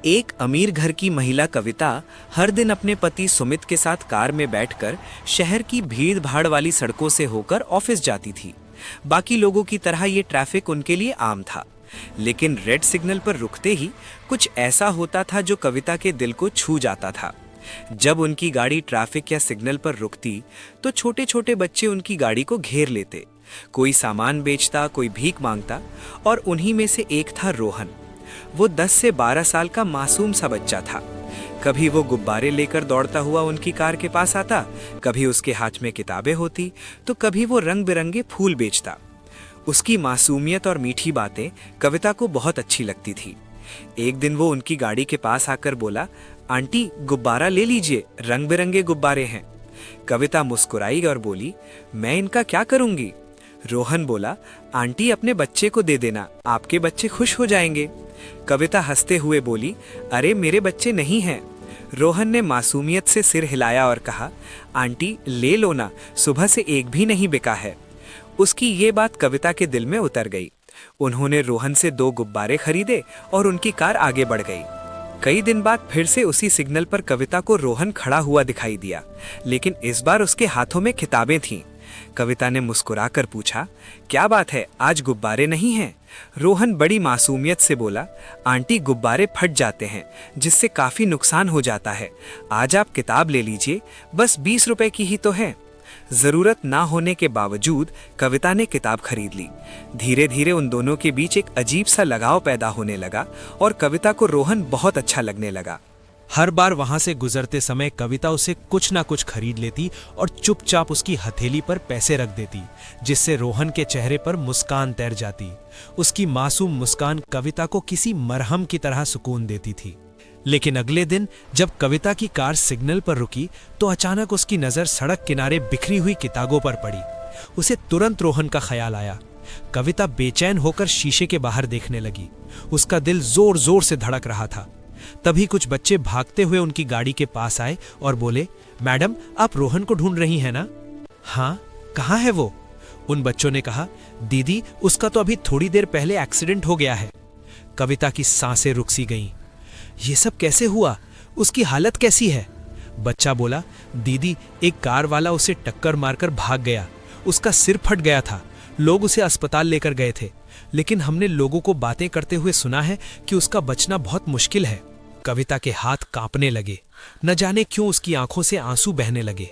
एक अमीर घर की महिला कविता हर दिन अपने पति सुमित के साथ कार में बैठकर शहर की भीड़-भाड़ वाली सड़कों से होकर ऑफिस जाती थी। बाकी लोगों की तरह ये ट्रैफिक उनके लिए आम था, लेकिन रेड सिग्नल पर रुकते ही कुछ ऐसा होता था जो कविता के दिल को छू जाता था। जब उनकी गाड़ी ट्रैफिक या सिग्नल पर रुकती तो छोटे-छोटे बच्चे उनकी गाड़ी को घेर लेते। कोई सामान बेचता, कोई भीख मांगता, और उन्हीं में से एक था रोहन। वो 10 से 12 साल का मासूम सा बच्चा था। कभी वो गुब्बारे लेकर दौड़ता हुआ उनकी कार के पास आता, कभी उसके हाथ में किताबें होती, तो कभी वो रंग बिरंगे फूल बेचता। उसकी मासूमियत और मीठी बातें कविता को बहुत अच्छी लगती थी। एक दिन वो उनकी गाड़ी के पास आकर बोला, आंटी गुब्बारा ले लीजिए, रंग बिरंगे गुब्बारे हैं। कविता मुस्कुराई और बोली, मैं इनका क्या करूंगी? रोहन बोला, आंटी अपने बच्चे को दे देना, आपके बच्चे खुश हो जाएंगे। कविता हंसते हुए बोली, अरे मेरे बच्चे नहीं हैं। रोहन ने मासूमियत से सिर हिलाया और कहा, आंटी ले लो ना, सुबह से एक भी नहीं बिका है। उसकी ये बात कविता के दिल में उतर गई। उन्होंने रोहन से 2 गुब्बारे खरीदे और उनकी कार आगे बढ़ गई। कई दिन बाद फिर से उसी सिग्नल पर कविता को रोहन खड़ा हुआ दिखाई दिया, लेकिन इस बार उसके हाथों में किताबें थीं। कविता ने मुस्कुराकर पूछा, क्या बात है, आज गुब्बारे नहीं हैं? रोहन बड़ी मासूमियत से बोला, आंटी गुब्बारे फट जाते हैं, जिससे काफी नुकसान हो जाता है। आज आप किताब ले लीजिए, बस 20 रुपए की ही तो है। जरूरत ना होने के बावजूद कविता ने किताब खरीद ली। धीरे धीरे उन दोनों के बीच एक अजीब सा लगाव पैदा होने लगा और कविता को रोहन बहुत अच्छा लगने लगा। हर बार वहां से गुजरते समय कविता उसे कुछ ना कुछ खरीद लेती और चुपचाप उसकी हथेली पर पैसे रख देती, जिससे रोहन के चेहरे पर मुस्कान तैर जाती। उसकी मासूम मुस्कान कविता को किसी मरहम की तरह सुकून देती थी। लेकिन अगले दिन जब कविता की कार सिग्नल पर रुकी तो अचानक उसकी नजर सड़क किनारे बिखरी हुई किताबों पर पड़ी। उसे तुरंत रोहन का ख्याल आया। कविता बेचैन होकर शीशे के बाहर देखने लगी। उसका दिल जोर जोर से धड़क रहा था। तभी कुछ बच्चे भागते हुए उनकी गाड़ी के पास आए और बोले, मैडम आप रोहन को ढूंढ रही हैं ना? हाँ, कहाँ है वो? उन बच्चों ने कहा, दीदी उसका तो अभी थोड़ी देर पहले एक्सीडेंट हो गया है। कविता की सांसें रुक सी गईं। ये सब कैसे हुआ? उसकी हालत कैसी है? बच्चा बोला, दीदी एक कार वाला उसे टक्कर मारकर भाग गया। उसका सिर फट गया था। लोग उसे अस्पताल लेकर गए थे, लेकिन हमने लोगों को बातें करते हुए सुना है कि उसका बचना बहुत मुश्किल है। कविता के हाथ कांपने लगे। न जाने क्यों उसकी आंखों से आंसू बहने लगे।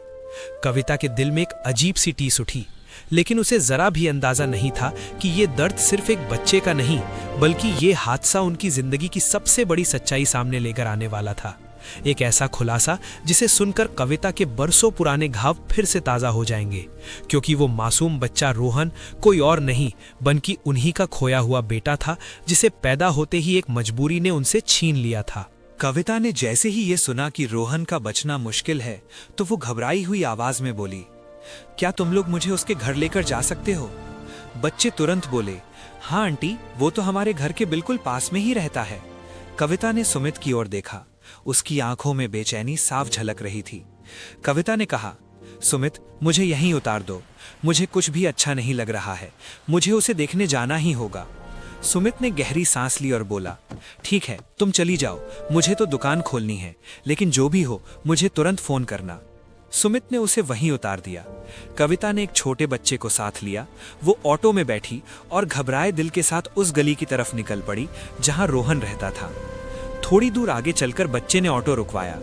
कविता के दिल में एक अजीब सी टीस उठी, लेकिन उसे जरा भी अंदाजा नहीं था कि ये दर्द सिर्फ एक बच्चे का नहीं, बल्कि ये हादसा उनकी जिंदगी की सबसे बड़ी सच्चाई सामने लेकर आने वाला था। एक ऐसा खुलासा जिसे सुनकर कविता के बरसों पुराने घाव फिर से ताजा हो जाएंगे, क्योंकि वो मासूम बच्चा रोहन कोई और नहीं बल्कि उन्हीं का खोया हुआ बेटा था, जिसे पैदा होते ही एक मजबूरी ने उनसे छीन लिया था। कविता ने जैसे ही ये सुना कि रोहन का बचना मुश्किल है, तो वो घबराई हुई आवाज में बोली, क्या तुम लोग मुझे उसके घर लेकर जा सकते हो? बच्चे तुरंत बोले, हाँ आंटी, वो तो हमारे घर के बिल्कुल पास में ही रहता है। कविता ने सुमित की ओर देखा। उसकी आंखों में बेचैनी साफ झलक रही थी। कविता ने कहा, सुमित मुझे यहीं उतार दो, मुझे कुछ भी अच्छा नहीं लग रहा है, मुझे उसे देखने जाना ही होगा। सुमित ने गहरी सांस ली और बोला, ठीक है तुम चली जाओ, मुझे तो दुकान खोलनी है, लेकिन जो भी हो मुझे तुरंत फोन करना। सुमित ने उसे वहीं उतार दिया। कविता ने एक छोटे बच्चे को साथ लिया। वो ऑटो में बैठी और घबराए दिल के साथ उस गली की तरफ निकल पड़ी जहां रोहन रहता था। थोड़ी दूर आगे चलकर बच्चे ने ऑटो रुकवाया,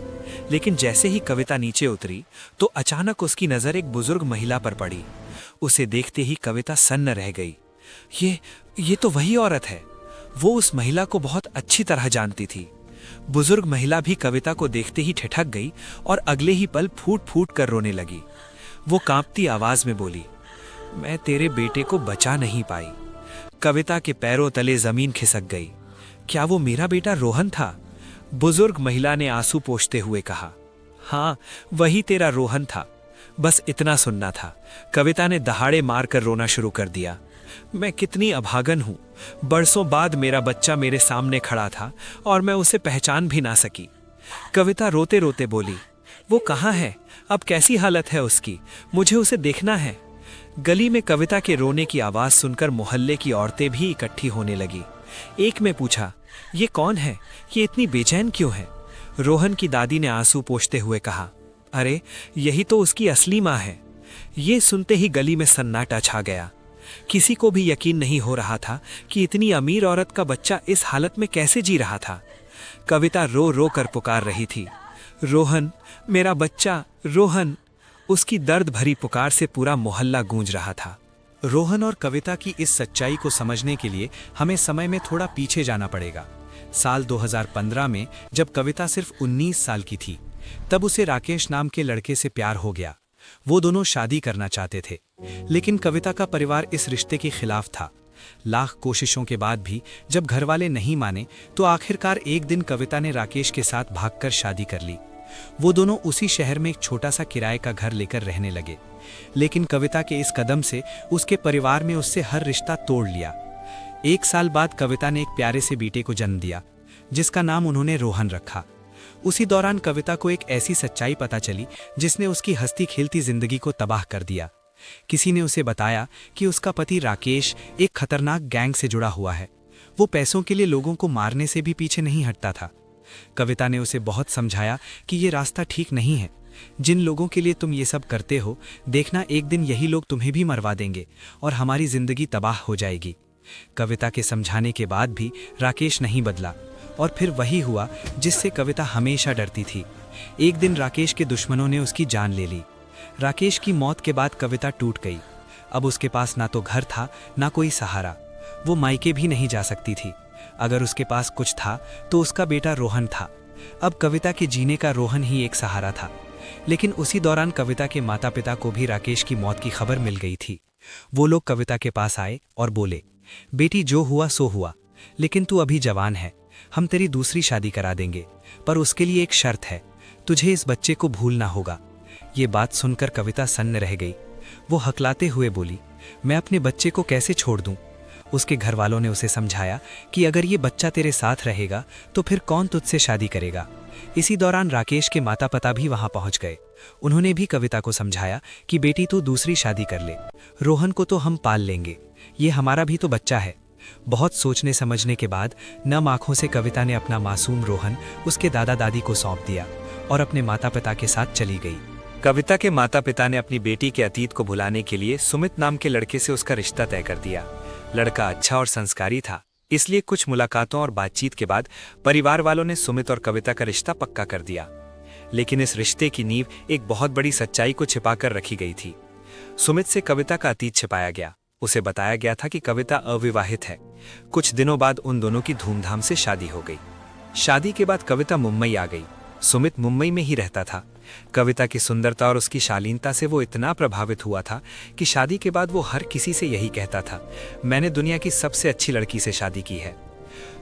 लेकिन जैसे ही कविता नीचे उतरी तो अचानक उसकी नजर एक बुजुर्ग महिला पर पड़ी। उसे देखते ही कविता सन्न रह गई। ये तो वही औरत है। वो उस महिला को बहुत अच्छी तरह जानती थी। बुजुर्ग महिला भी कविता को देखते ही ठिठक गई और अगले ही पल फूट फूट कर रोने लगी। वो कांपती आवाज में बोली, मैं तेरे बेटे को बचा नहीं पाई। कविता के पैरों तले जमीन खिसक गई। क्या वो मेरा बेटा रोहन था? बुजुर्ग महिला ने आंसू पोंछते हुए कहा, हाँ वही तेरा रोहन था, बस इतना सुनना था। कविता ने दहाड़े मारकर रोना शुरू कर दिया। मैं कितनी अभागन हूं, बरसों बाद मेरा बच्चा मेरे सामने खड़ा था और मैं उसे पहचान भी ना सकी। कविता रोते रोते बोली, वो कहाँ है? अब कैसी हालत है उसकी? मुझे उसे देखना है। गली में कविता के रोने की आवाज सुनकर मोहल्ले की औरतें भी इकट्ठी होने लगी। एक में पूछा, ये कौन है? ये इतनी बेचैन क्यों है? रोहन की दादी ने आंसू पोंछते हुए कहा। अरे यही तो उसकी असली माँ है। ये सुनते ही गली में सन्नाटा छा गया। किसी को भी यकीन नहीं हो रहा था कि इतनी अमीर औरत का बच्चा इस हालत में कैसे जी रहा था। कविता रो रो कर पुकार रही थी, रोहन, मेरा बच्चा, रोहन। उसकी दर्द भरी पुकार से पूरा मोहल्ला गूंज रहा था। रोहन और कविता की इस सच्चाई को समझने के लिए हमें समय में थोड़ा पीछे जाना पड़ेगा। साल 2015 में जब कविता सिर्फ 19 साल की थी, तब उसे राकेश नाम के लड़के से प्यार हो गया। वो दोनों शादी करना चाहते थे, लेकिन कविता का परिवार इस रिश्ते के खिलाफ था। लाख कोशिशों के बाद भी जब घरवाले नहीं माने, तो आखिरकार एक दिन कविता ने राकेश के साथ भागकर शादी कर ली। वो दोनों उसी शहर में एक छोटा सा किराए का घर लेकर रहने लगे। लेकिन कविता के इस कदम से उसके परिवार में उससे हर रिश्ता तोड़ लिया। 1 साल बाद कविता ने एक प्यारे से बेटे को जन्म दिया, जिसका नाम उन्होंने रोहन रखा। उसी दौरान कविता को एक ऐसी सच्चाई पता चली जिसने उसकी हंसती खेलती जिंदगी को तबाह कर दिया। किसी ने उसे बताया कि उसका पति राकेश एक खतरनाक गैंग से जुड़ा हुआ है। वो पैसों के लिए लोगों को मारने से भी पीछे नहीं हटता था। कविता ने उसे बहुत समझाया कि ये रास्ता ठीक नहीं है। जिन लोगों के लिए तुम ये सब करते हो, देखना एक दिन यही लोग तुम्हें भी मरवा देंगे और हमारी जिंदगी तबाह हो जाएगी। कविता के समझाने के बाद भी राकेश नहीं बदला, और फिर वही हुआ जिससे कविता हमेशा डरती थी। एक दिन राकेश के दुश्मनों ने उसकी जान ले ली। राकेश की मौत के बाद कविता टूट गई। अब उसके पास ना तो घर था, ना कोई सहारा। वो मायके भी नहीं जा सकती थी। अगर उसके पास कुछ था तो उसका बेटा रोहन था। अब कविता के जीने का रोहन ही एक सहारा था। लेकिन उसी दौरान कविता के माता पिता को भी राकेश की मौत की खबर मिल गई थी। वो लोग कविता के पास आए और बोले, बेटी जो हुआ सो हुआ, लेकिन तू अभी जवान है, हम तेरी दूसरी शादी करा देंगे, पर उसके लिए एक शर्त है, तुझे इस बच्चे को भूलना होगा। ये बात सुनकर कविता सन्न रह गई। वो हकलाते हुए बोली, मैं अपने बच्चे को कैसे छोड़ दूं? उसके घर वालों ने उसे समझाया कि अगर ये बच्चा तेरे साथ रहेगा तो फिर कौन तुझसे शादी करेगा। इसी दौरान राकेश के माता पिता भी वहां पहुंच गए। उन्होंने भी कविता को समझाया कि बेटी तू दूसरी शादी कर ले, रोहन को तो हम पाल लेंगे, ये हमारा भी तो बच्चा है। बहुत सोचने समझने के बाद नम आंखों से कविता ने अपना मासूम रोहन उसके दादा दादी को सौंप दिया और अपने माता पिता के साथ चली गई। कविता के माता पिता ने अपनी बेटी के अतीत को भुलाने के लिए सुमित नाम के लड़के से उसका रिश्ता तय कर दिया। लड़का अच्छा और संस्कारी था, इसलिए कुछ मुलाकातों और बातचीत के बाद परिवार वालों ने सुमित और कविता का रिश्ता पक्का कर दिया। लेकिन इस रिश्ते की नींव एक बहुत बड़ी सच्चाई को छिपाकर रखी गई थी। सुमित से कविता का अतीत छिपाया गया। उसे बताया गया था कि कविता अविवाहित है। कुछ दिनों बाद उन दोनों की धूमधाम से शादी हो गई। शादी के बाद कविता मुंबई आ गई। सुमित मुंबई में ही रहता था। कविता की सुंदरता और उसकी शालीनता से वो इतना प्रभावित हुआ था कि शादी के बाद वो हर किसी से यही कहता था, मैंने दुनिया की सबसे अच्छी लड़की से शादी की है।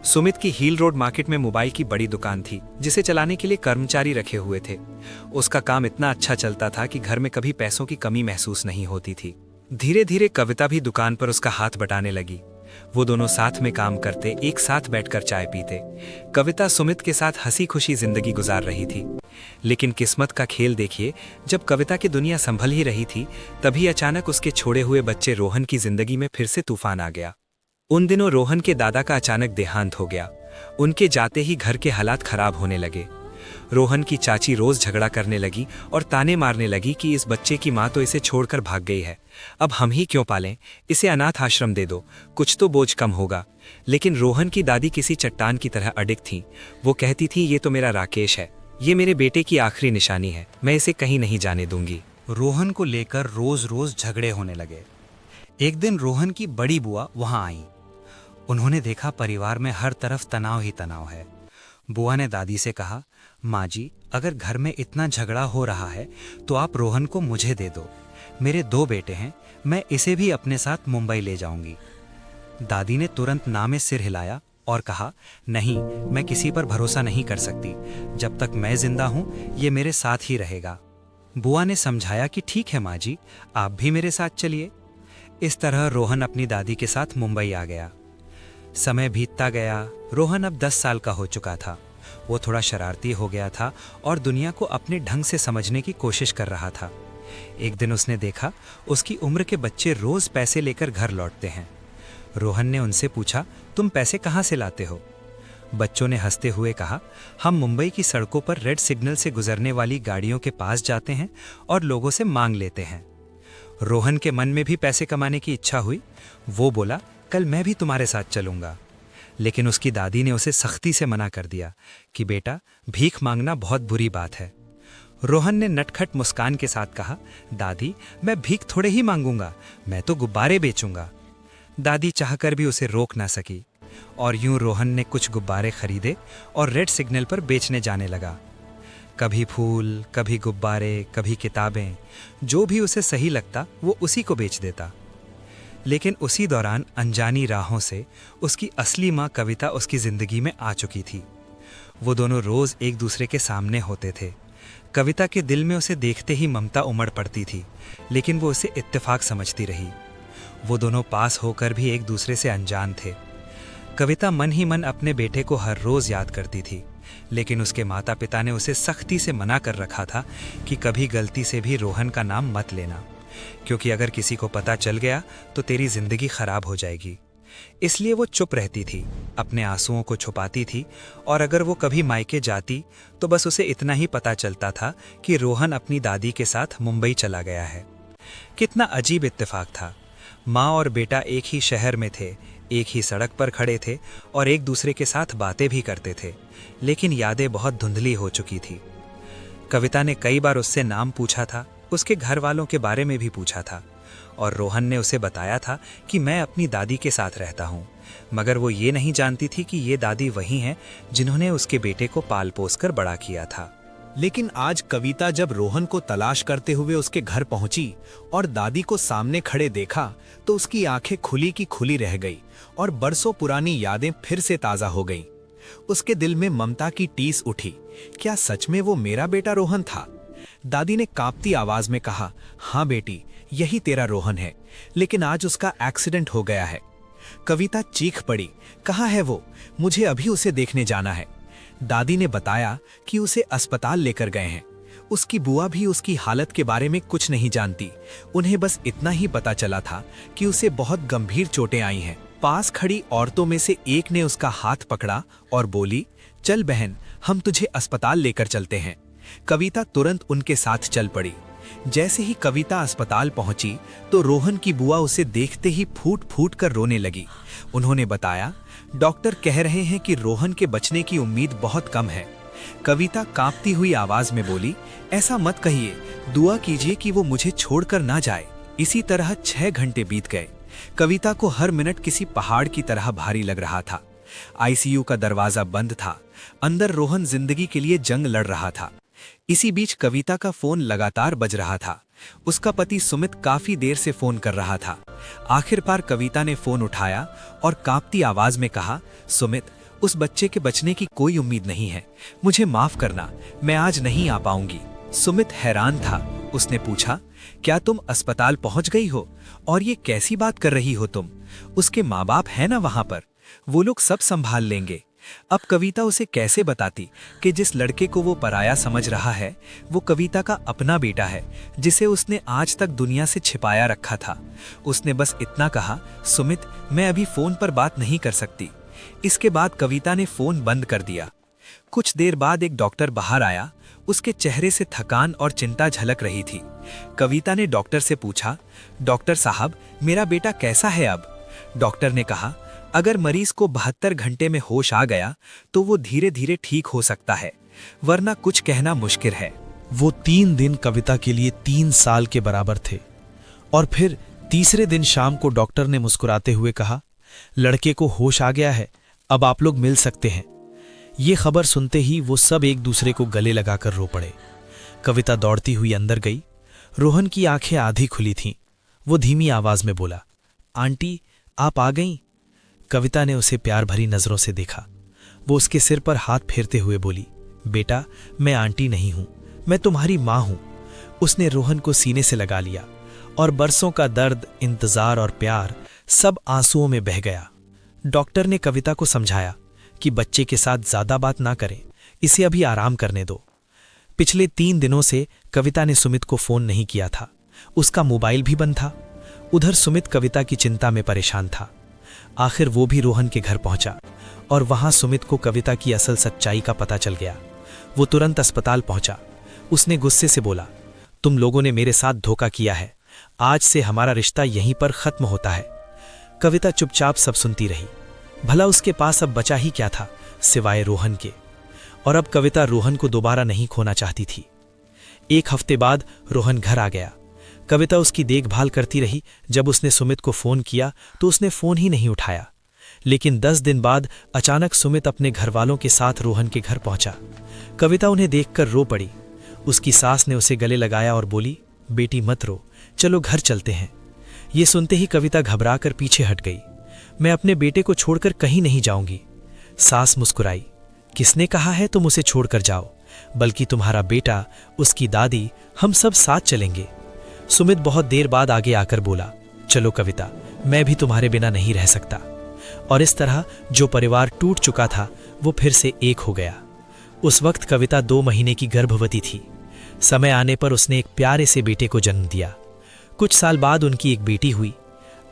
सुमित की हील रोड मार्केट में मोबाइल की बड़ी दुकान थी, जिसे चलाने के लिए कर्मचारी रखे हुए थे। उसका काम इतना अच्छा चलता था कि घर में कभी पैसों की कमी महसूस नहीं होती थी। धीरे धीरे कविता भी दुकान पर उसका हाथ बटाने लगी। वो दोनों साथ में काम करते, एक साथ बैठकर चाय पीते। कविता सुमित के साथ हंसी खुशी जिंदगी गुजार रही थी। लेकिन किस्मत का खेल देखिए, जब कविता की दुनिया संभल ही रही थी, तभी अचानक उसके छोड़े हुए बच्चे रोहन की जिंदगी में फिर से तूफान आ गया। उन दिनों रोहन के दादा का अचानक देहांत हो गया। उनके जाते ही घर के हालात खराब होने लगे। रोहन की चाची रोज झगड़ा करने लगी और ताने मारने लगी कि इस बच्चे की माँ तो इसे छोड़कर भाग गई है, अब हम ही क्यों पालें, इसे अनाथ आश्रम दे दो, कुछ तो बोझ कम होगा। लेकिन रोहन की दादी किसी चट्टान की तरह अडिग थी। वो कहती थी, ये तो मेरा राकेश है, ये मेरे बेटे की आखिरी निशानी है, मैं इसे कहीं नहीं जाने दूंगी। रोहन को लेकर रोज रोज झगड़े होने लगे। एक दिन रोहन की बड़ी बुआ वहां आई। उन्होंने देखा परिवार में हर तरफ तनाव ही तनाव है। बुआ ने दादी से कहा, माँ जी, अगर घर में इतना झगड़ा हो रहा है तो आप रोहन को मुझे दे दो, मेरे 2 बेटे हैं, मैं इसे भी अपने साथ मुंबई ले जाऊंगी। दादी ने तुरंत ना में सिर हिलाया और कहा, नहीं, मैं किसी पर भरोसा नहीं कर सकती, जब तक मैं जिंदा हूं ये मेरे साथ ही रहेगा। बुआ ने समझाया कि ठीक है माँ जी, आप भी मेरे साथ चलिए। इस तरह रोहन अपनी दादी के साथ मुंबई आ गया। समय बीतता गया। रोहन अब 10 साल का हो चुका था। वो थोड़ा शरारती हो गया था और दुनिया को अपने ढंग से समझने की कोशिश कर रहा था। एक दिन उसने देखा उसकी उम्र के बच्चे रोज पैसे लेकर घर लौटते हैं। रोहन ने उनसे पूछा, तुम पैसे कहाँ से लाते हो? बच्चों ने हंसते हुए कहा, हम मुंबई की सड़कों पर रेड सिग्नल से गुजरने वाली गाड़ियों के पास जाते हैं और लोगों से मांग लेते हैं। रोहन के मन में भी पैसे कमाने की इच्छा हुई। वो बोला, कल मैं भी तुम्हारे साथ चलूंगा। लेकिन उसकी दादी ने उसे सख्ती से मना कर दिया कि बेटा, भीख मांगना बहुत बुरी बात है। रोहन ने नटखट मुस्कान के साथ कहा, दादी, मैं भीख थोड़े ही मांगूंगा, मैं तो गुब्बारे बेचूंगा। दादी चाहकर भी उसे रोक ना सकी और यूं रोहन ने कुछ गुब्बारे खरीदे और रेड सिग्नल पर बेचने जाने लगा। कभी फूल, कभी गुब्बारे, कभी किताबें, जो भी उसे सही लगता वो उसी को बेच देता। लेकिन उसी दौरान अनजानी राहों से उसकी असली माँ कविता उसकी जिंदगी में आ चुकी थी। वो दोनों रोज एक दूसरे के सामने होते थे। कविता के दिल में उसे देखते ही ममता उमड़ पड़ती थी, लेकिन वो उसे इत्तेफाक समझती रही। वो दोनों पास होकर भी एक दूसरे से अनजान थे। कविता मन ही मन अपने बेटे को हर रोज याद करती थी, लेकिन उसके माता पिता ने उसे सख्ती से मना कर रखा था कि कभी गलती से भी रोहन का नाम मत लेना, क्योंकि अगर किसी को पता चल गया तो तेरी जिंदगी खराब हो जाएगी। इसलिए वो चुप रहती थी, अपने आंसुओं को छुपाती थी, और अगर वो कभी मायके जाती तो बस उसे इतना ही पता चलता था कि रोहन अपनी दादी के साथ मुंबई चला गया है। कितना अजीब इत्तेफाक था। माँ और बेटा एक ही शहर में थे, एक ही सड़क पर खड़े थे और एक दूसरे के साथ बातें भी करते थे, लेकिन यादें बहुत धुंधली हो चुकी थी। कविता ने कई बार उससे नाम पूछा था, उसके घर वालों के बारे में भी पूछा था, और रोहन ने उसे बताया था कि मैं अपनी दादी के साथ रहता हूँ, मगर वो ये नहीं जानती थी कि ये दादी वही हैं जिन्होंने उसके बेटे को पाल पोस कर बड़ा किया था। लेकिन आज कविता जब रोहन को तलाश करते हुए उसके घर पहुंची और दादी को सामने खड़े देखा तो उसकी आंखें खुली की खुली रह गई और बरसों पुरानी यादें फिर से ताजा हो गईं। उसके दिल में ममता की टीस उठी। क्या सच में वो मेरा बेटा रोहन था? दादी ने कांपती आवाज में कहा, हाँ बेटी, यही तेरा रोहन है, लेकिन आज उसका एक्सीडेंट हो गया है। कविता चीख पड़ी, कहाँ है वो? मुझे अभी उसे देखने जाना है। दादी ने बताया कि उसे अस्पताल लेकर गए हैं। उसकी बुआ भी उसकी हालत के बारे में कुछ नहीं जानती। उन्हें बस इतना ही पता चला था कि उसे बहुत गंभीर चोटें आई हैं। पास खड़ी औरतों में से एक ने उसका हाथ पकड़ा और बोली, चल बहन, हम तुझे अस्पताल लेकर चलते हैं। कविता तुरंत उनके साथ चल पड़ी। जैसे ही कविता अस्पताल पहुंची तो रोहन की बुआ उसे देखते ही फूट फूट कर रोने लगी। उन्होंने बताया, डॉक्टर कह रहे हैं कि रोहन के बचने की उम्मीद बहुत कम है। कविता कांपती हुई आवाज में बोली, ऐसा मत कहिए, दुआ कीजिए कि वो मुझे छोड़कर ना जाए। इसी तरह 6 घंटे बीत गए। कविता को हर मिनट किसी पहाड़ की तरह भारी लग रहा था। आईसीयू का दरवाजा बंद था। अंदर रोहन जिंदगी के लिए जंग लड़ रहा था। इसी बीच कविता का फोन लगातार बज रहा था। उसका पति सुमित काफी देर से फोन कर रहा था। आखिरकार कविता ने फोन उठाया और कांपती आवाज में कहा, सुमित, उस बच्चे के बचने की कोई उम्मीद नहीं है। मुझे माफ करना, मैं आज नहीं आ पाऊंगी। सुमित हैरान था। उसने पूछा, क्या तुम अस्पताल पहुंच गई हो? और ये कैसी बात कर रही हो तुम? उसके माँ बाप है ना वहां पर? वो लोग सब संभाल लेंगे। अब कविता उसे कैसे बताती कि जिस लड़के को वो पराया समझ रहा है वो कविता का अपना बेटा है, जिसे उसने आज तक दुनिया से छिपाया रखा था। उसने बस इतना कहा, सुमित, मैं अभी फोन पर बात नहीं कर सकती। इसके बाद कविता ने फोन बंद कर दिया। कुछ देर बाद एक डॉक्टर बाहर आया। उसके चेहरे से थकान और चिंता झलक रही थी। कविता ने डॉक्टर से पूछा, डॉक्टर साहब, मेरा बेटा कैसा है अब? डॉक्टर ने कहा, अगर मरीज को 72 घंटे में होश आ गया तो वो धीरे धीरे ठीक हो सकता है, वरना कुछ कहना मुश्किल है। वो 3 दिन कविता के लिए 3 साल के बराबर थे। और फिर तीसरे दिन शाम को डॉक्टर ने मुस्कुराते हुए कहा, लड़के को होश आ गया है, अब आप लोग मिल सकते हैं। ये खबर सुनते ही वो सब एक दूसरे को गले लगाकर रो पड़े। कविता दौड़ती हुई अंदर गई। रोहन की आंखें आधी खुली थीं। वो धीमी आवाज में बोला, आंटी, आप आ गईं? कविता ने उसे प्यार भरी नजरों से देखा। वो उसके सिर पर हाथ फेरते हुए बोली, बेटा, मैं आंटी नहीं हूं, मैं तुम्हारी मां हूं। उसने रोहन को सीने से लगा लिया और बरसों का दर्द, इंतजार और प्यार सब आंसुओं में बह गया। डॉक्टर ने कविता को समझाया कि बच्चे के साथ ज्यादा बात ना करें, इसे अभी आराम करने दो। पिछले 3 दिनों से कविता ने सुमित को फोन नहीं किया था। उसका मोबाइल भी बंद था। उधर सुमित कविता की चिंता में परेशान था। आखिर वो भी रोहन के घर पहुंचा और वहां सुमित को कविता की असल सच्चाई का पता चल गया। वो तुरंत अस्पताल पहुंचा। उसने गुस्से से बोला, तुम लोगों ने मेरे साथ धोखा किया है, आज से हमारा रिश्ता यहीं पर खत्म होता है। कविता चुपचाप सब सुनती रही। भला उसके पास अब बचा ही क्या था सिवाय रोहन के। और अब कविता रोहन को दोबारा नहीं खोना चाहती थी। एक हफ्ते बाद रोहन घर आ गया। कविता उसकी देखभाल करती रही। जब उसने सुमित को फोन किया तो उसने फोन ही नहीं उठाया। लेकिन 10 दिन बाद अचानक सुमित अपने घरवालों के साथ रोहन के घर पहुंचा। कविता उन्हें देखकर रो पड़ी। उसकी सास ने उसे गले लगाया और बोली, बेटी मत रो, चलो घर चलते हैं। ये सुनते ही कविता घबराकर पीछे हट गई। मैं अपने बेटे को छोड़कर कहीं नहीं जाऊंगी। सास मुस्कुराई, किसने कहा है तुम उसे छोड़कर जाओ, बल्कि तुम्हारा बेटा, उसकी दादी, हम सब साथ चलेंगे। सुमित बहुत देर बाद आगे आकर बोला, चलो कविता, मैं भी तुम्हारे बिना नहीं रह सकता। और इस तरह जो परिवार टूट चुका था वो फिर से एक हो गया। उस वक्त कविता 2 महीने की गर्भवती थी। समय आने पर उसने एक प्यारे से बेटे को जन्म दिया। कुछ साल बाद उनकी एक बेटी हुई।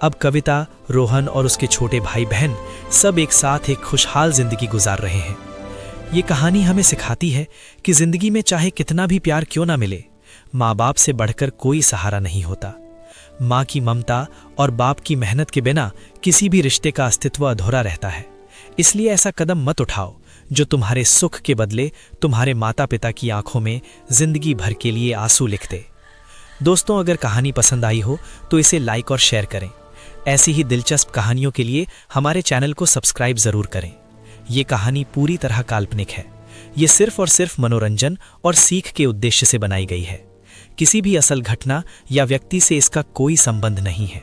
अब कविता, रोहन और उसके छोटे भाई बहन सब एक साथ एक खुशहाल जिंदगी गुजार रहे हैं। ये कहानी हमें सिखाती है कि जिंदगी में चाहे कितना भी प्यार क्यों ना मिले, माँ बाप से बढ़कर कोई सहारा नहीं होता। माँ की ममता और बाप की मेहनत के बिना किसी भी रिश्ते का अस्तित्व अधूरा रहता है। इसलिए ऐसा कदम मत उठाओ जो तुम्हारे सुख के बदले तुम्हारे माता पिता की आंखों में जिंदगी भर के लिए आंसू लिख दे। दोस्तों, अगर कहानी पसंद आई हो तो इसे लाइक और शेयर करें। ऐसी ही दिलचस्प कहानियों के लिए हमारे चैनल को सब्सक्राइब जरूर करें। ये कहानी पूरी तरह काल्पनिक है। ये सिर्फ और सिर्फ मनोरंजन और सीख के उद्देश्य से बनाई गई है। किसी भी असल घटना या व्यक्ति से इसका कोई संबंध नहीं है।